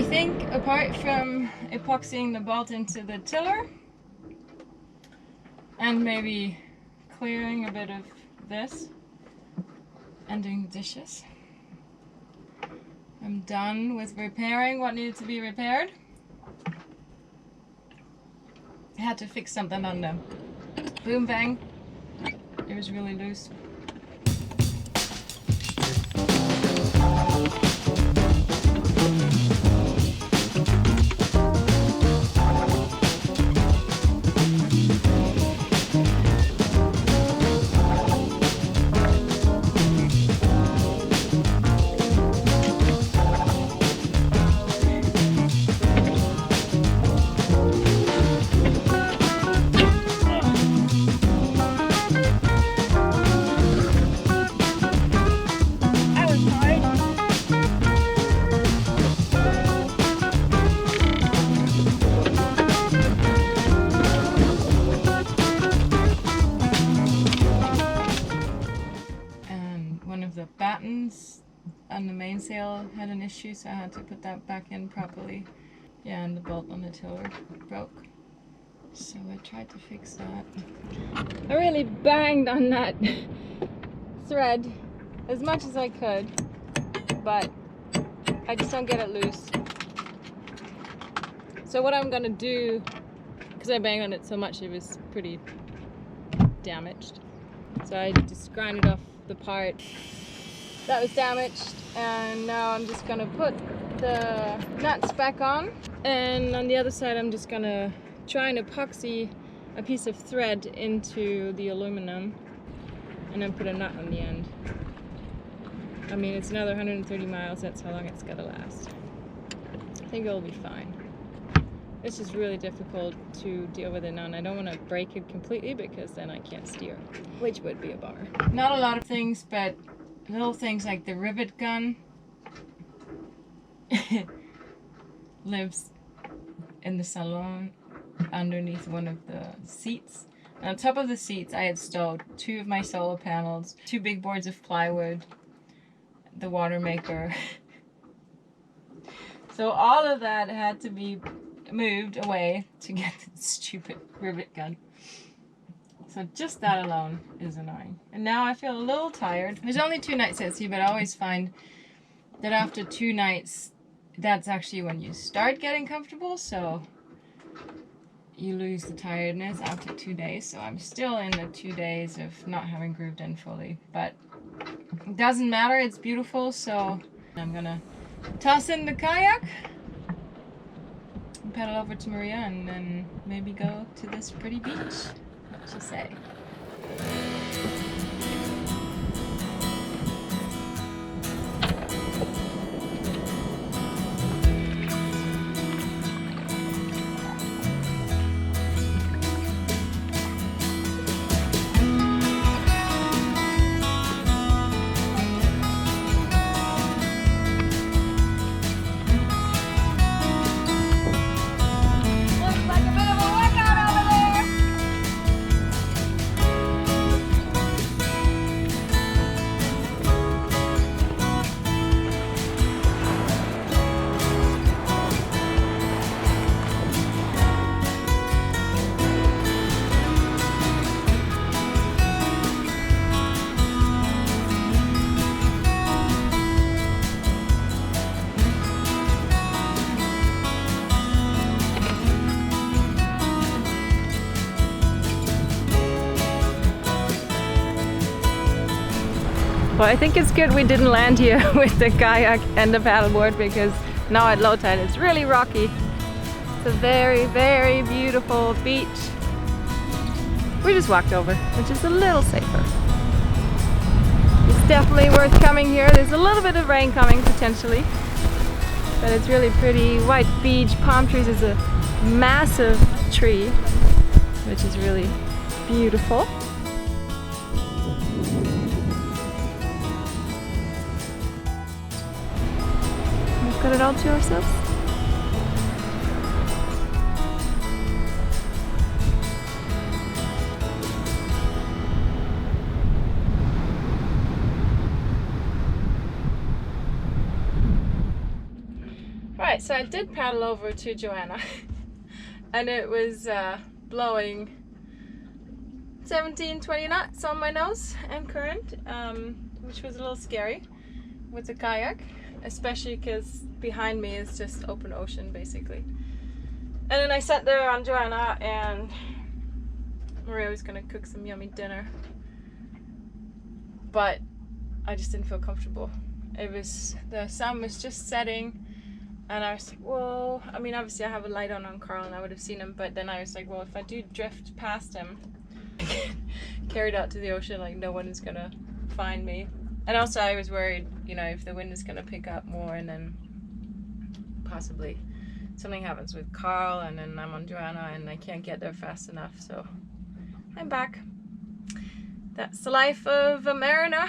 I think apart from epoxying the bolt into the tiller and maybe clearing a bit of this and doing the dishes, I'm done with repairing what needed to be repaired. I had to fix something on the boom bang. It was really loose. The battens on the mainsail had an issue, so I had to put that back in properly. Yeah, and the bolt on the tiller broke, so I tried to fix that. I really banged on that thread as much as I could, but I just don't get it loose. So what I'm gonna do, because I banged on it so much it was pretty damaged, so I just grinded off the part that was damaged, and now I'm just gonna put the nuts back on, and on the other side I'm just gonna try and epoxy a piece of thread into the aluminum and then put a nut on the end. I mean, it's another 130 miles, that's how long it's gonna last. I think it'll be fine. It's just really difficult to deal with it now, and I don't want to break it completely because then I can't steer, which would be a bummer. Not a lot of things, but little things like the rivet gun lives in the salon underneath one of the seats. And on top of the seats I had stowed 2 of my solar panels, 2 big boards of plywood, the water maker. So all of that had to be moved away to get the stupid rivet gun. So just that alone is annoying. And now I feel a little tired. There's only 2 nights at sea, but I always find that after 2 nights, that's actually when you start getting comfortable. So you lose the tiredness after 2 days. So I'm still in the 2 days of not having grooved in fully. But it doesn't matter, it's beautiful. So I'm gonna toss in the kayak, paddle over to Maria, and then maybe go to this pretty beach. What you say? Well, I think it's good we didn't land here with the kayak and the paddleboard, because now at low tide it's really rocky. It's a very, very beautiful beach. We just walked over, which is a little safer. It's definitely worth coming here. There's a little bit of rain coming potentially, but it's really pretty. White beach, palm trees. Is a massive tree, which is really beautiful. We've got it all to ourselves. Right, Alright, so I did paddle over to Joanna and it was blowing 17-20 knots on my nose and current, which was a little scary with the kayak, especially because behind me is just open ocean basically. And then I sat there on Joanna and Maria was gonna cook some yummy dinner, but I just didn't feel comfortable. The sun was just setting and I was like, whoa. I mean, obviously I have a light on Karl and I would have seen him, but then I was like, well, if I do drift past him, carried out to the ocean, like no one is gonna find me. And also I was worried, you know, if the wind is gonna pick up more and then possibly something happens with Karl and then I'm on Joanna and I can't get there fast enough, so I'm back. That's the life of a mariner.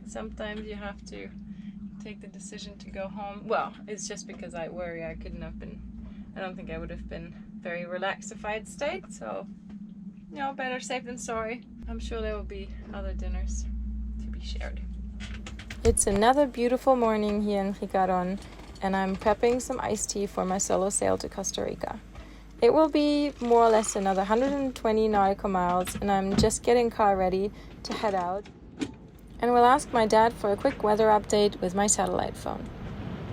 Sometimes you have to take the decision to go home. Well, it's just because I worry I don't think I would have been very relaxed if I had stayed, so you know, better safe than sorry. I'm sure there will be other dinners to be shared. It's another beautiful morning here in Jicaron, and I'm prepping some iced tea for my solo sail to Costa Rica. It will be more or less another 120 nautical miles, and I'm just getting car ready to head out. And we'll ask my dad for a quick weather update with my satellite phone.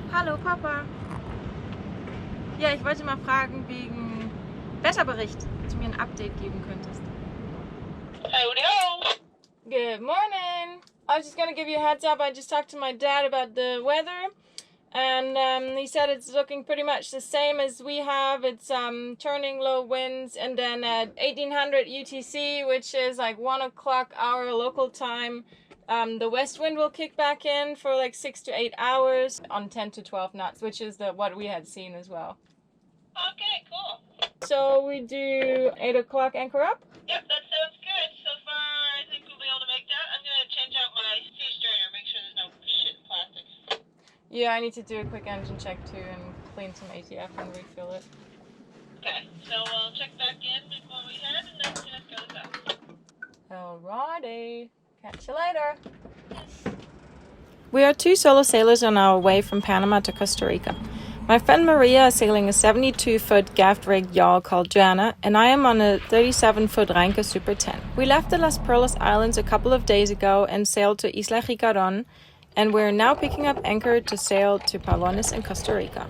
Hallo Papa. Ja, ich wollte mal fragen wegen Wetterbericht, ob du mir ein Update geben könntest. Howdy-ho! Good morning. I was just gonna give you a heads up. I just talked to my dad about the weather, and he said it's looking pretty much the same as we have. It's turning low winds, and then at 1800 UTC, which is like 1 o'clock our local time, the west wind will kick back in for like 6 to 8 hours on 10 to 12 knots, which is what we had seen as well. Okay, cool. So we do 8 o'clock anchor up? Yep, that sounds good. So far, I think we'll be able to make that. I'm going to change out my sea strainer, make sure there's no shit in plastics. Yeah, I need to do a quick engine check too and clean some ATF and refill it. Okay, so we'll check back in before we head, and then just go to that. Alrighty. Catch you later. We are 2 solo sailors on our way from Panama to Costa Rica. My friend Maria is sailing a 72-foot gaff-rigged yawl called Joanna, and I am on a 37-foot Reinke Super 10. We left the Las Perlas Islands a couple of days ago and sailed to Isla Jicaron, and we're now picking up anchor to sail to Pavones in Costa Rica.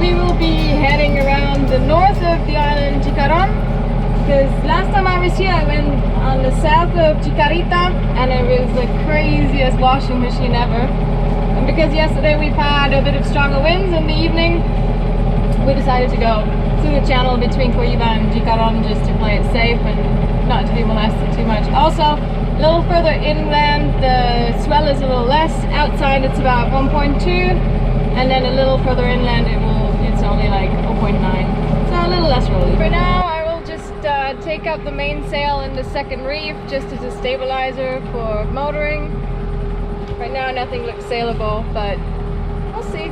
We will be heading around the north of the island Jicaron, because last time I was here I went on the south of Jicarita and it was the craziest washing machine ever. And because yesterday we've had a bit of stronger winds in the evening, we decided to go through the channel between Coiba and Jicaron just to play it safe and not to be molested too much. Also, a little further inland the swell is a little less. Outside it's about 1.2, and then a little further inland it's only like 0.9, so a little less rolly. For now I will just take out the mainsail in the second reef just as a stabilizer for motoring. Right now nothing looks sailable, but we'll see.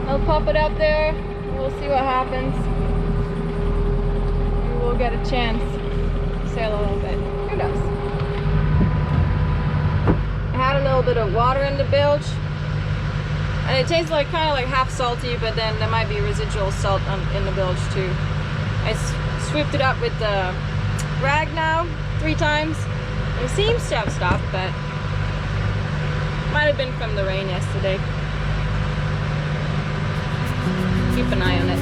I'll pop it up there, we'll see what happens. Maybe we'll get a chance to sail a little bit, who knows. I had a little bit of water in the bilge, and it tastes like kind of like half salty, but then there might be residual salt in the bilge too. I swept it up with the rag now 3 times. It seems to have stopped, but might have been from the rain yesterday. Keep an eye on it.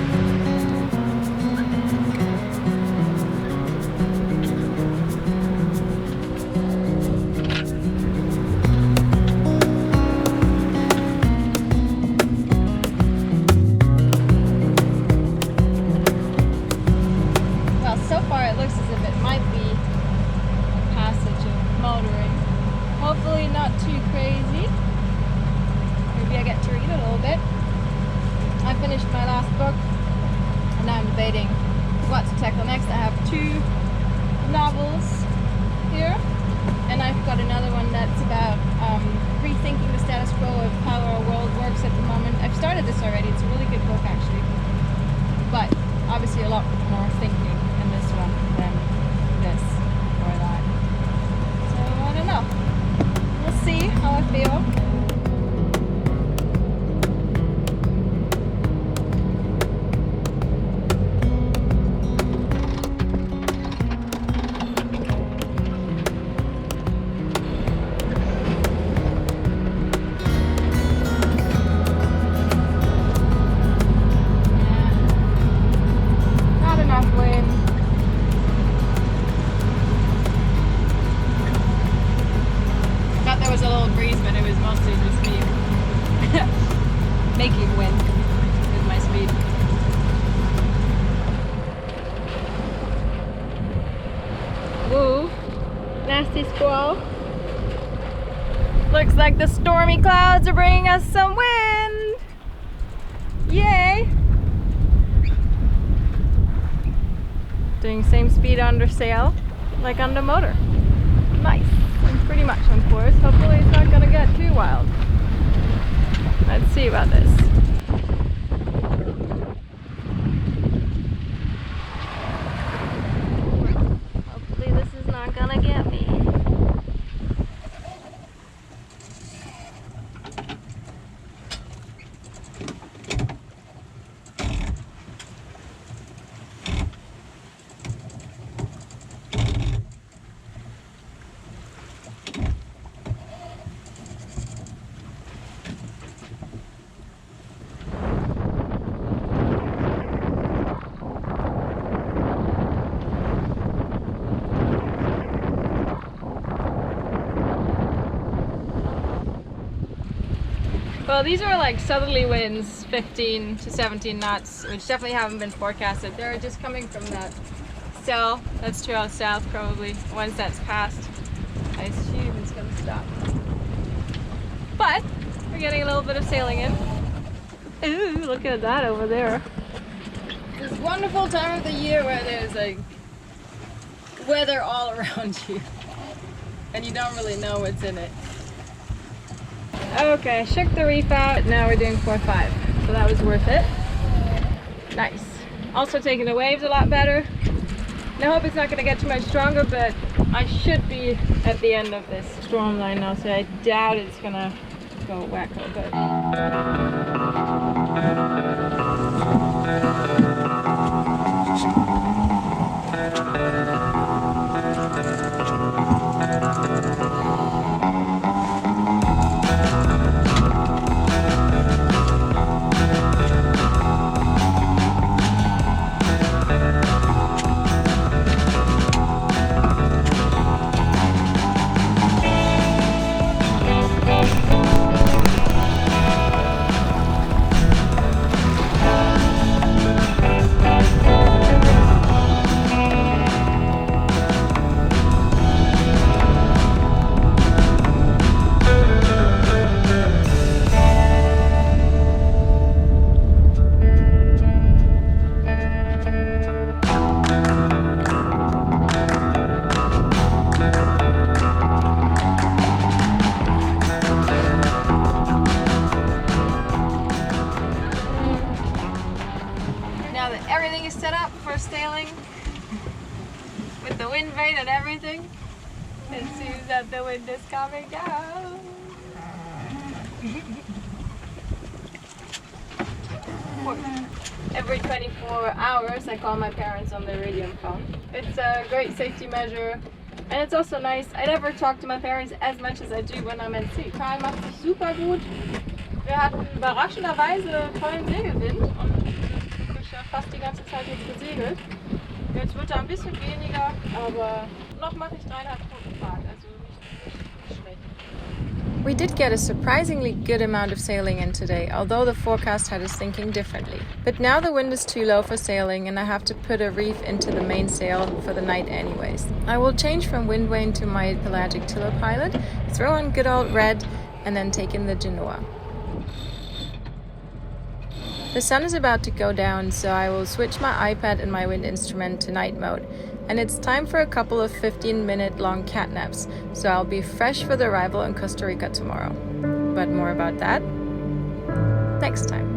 Hopefully not too crazy. Maybe I get to read a little bit. I finished my last book and now I'm debating what to tackle next. I have 2 novels here, and I've got another one that's about rethinking feel? Not enough wind. Thought there was a little breeze, but it was mostly just me making wind with my speed. Woo! Nasty squall. Looks like the stormy clouds are bringing us some wind. Yay! Doing same speed under sail like under motor. Nice. And pretty much on course. Hopefully it's not gonna get too wild. Let's see about this. Hopefully this is not gonna get me. Well, these are like southerly winds, 15 to 17 knots, which definitely haven't been forecasted. They're just coming from that cell that's 2 hours south probably. Once that's passed, I assume it's going to stop. But we're getting a little bit of sailing in. Ooh, look at that over there. This wonderful time of the year where there's like weather all around you and you don't really know what's in it. Okay, I shook the reef out. Now we're doing 4-5, so that was worth it. Nice. Also taking the waves a lot better. And I hope it's not going to get too much stronger, but I should be at the end of this storm line now, so I doubt it's going to go wacko, but... Everything is set up for sailing with the wind vane and everything. It seems that the wind is coming down. Every 24 hours I call my parents on the radio phone. It's a great safety measure and it's also nice. I never talk to my parents as much as I do when I'm at sea. Karl macht sich super gut. Wir hatten überraschenderweise tollen Segelwind und fast die ganze Zeit jetzt gesegelt. Jetzt wird er ein bisschen weniger, aber noch mache ich 3,5 Stunden Fahrt, also nicht schlecht. We did get a surprisingly good amount of sailing in today, although the forecast had us thinking differently. But now the wind is too low for sailing and I have to put a reef into the mainsail for the night anyways. I will change from wind vane to my pelagic tiller pilot, throw on good old red, and then take in the Genoa. The sun is about to go down, so I will switch my iPad and my wind instrument to night mode. And it's time for a couple of 15-minute long cat naps, so I'll be fresh for the arrival in Costa Rica tomorrow. But more about that next time.